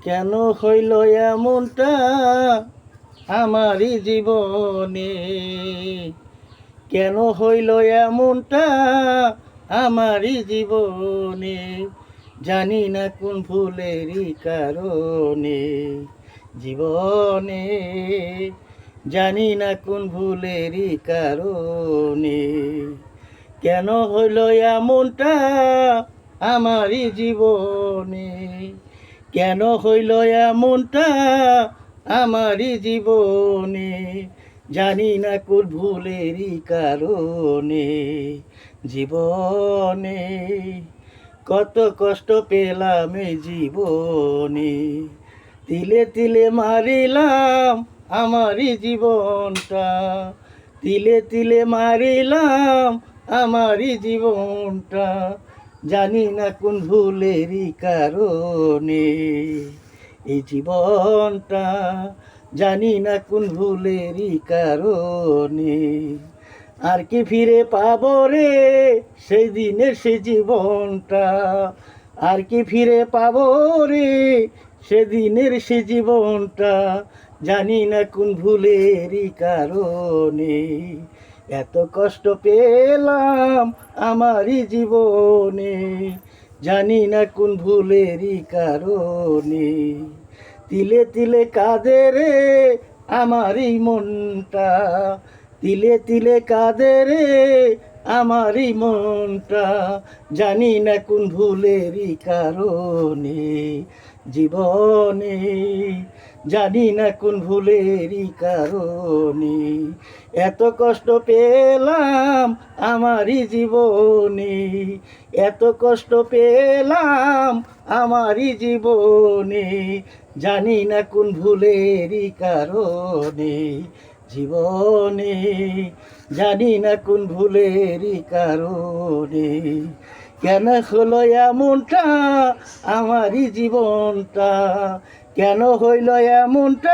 কেন হইল এমনটা আমারই জীবনে? কেন হইল এমনটা আমারই জীবনে? জানি না কোন ভুলেরই কারণে জীবনে, জানি না কোন ভুলেরই কারণে। কেন হইল এমনটা আমারই জীবনে? কেন হইল এমনটা আমারই জীবনে? জানি না কোন ভুলেরই কারণে জীবনে। কত কষ্ট পেলাম এই জীবনে, তিলে তিলে মারিলাম আমারই জীবনটা, তিলে তিলে মারিলাম আমারই জীবনটা। জানি না কোন ভুলেরই কারণে এই জীবনটা, জানি না কোন ভুলেরই কারণে। আর কি ফিরে পাবো রে সেই দিনের সে জীবনটা? আর কি ফিরে পাবো রে সেদিনের সে জীবনটা? জানি না কোন ভুলেরই কারণে এত কষ্ট পেলাম আমারই জীবনে। জানি না কোন ভুলেরই কারণে তিলে তিলে কাঁদে রে আমারই মনটা, তিলে তিলে কাঁদে রে আমারই মনটা। জানি না কোন ভুলেরই কারণে জীবনে, জানি না কোন ভুলেরই কারণে এত কষ্ট পেলাম আমারই জীবনে, এত কষ্ট পেলাম আমারই জীবনে। জানি না কোন ভুলেরই কারণে জীবনে, জানি না কোন ভুলেরই কারণে। কেন হলো এমনটা আমারই জীবনটা? কেন হইল এমনটা?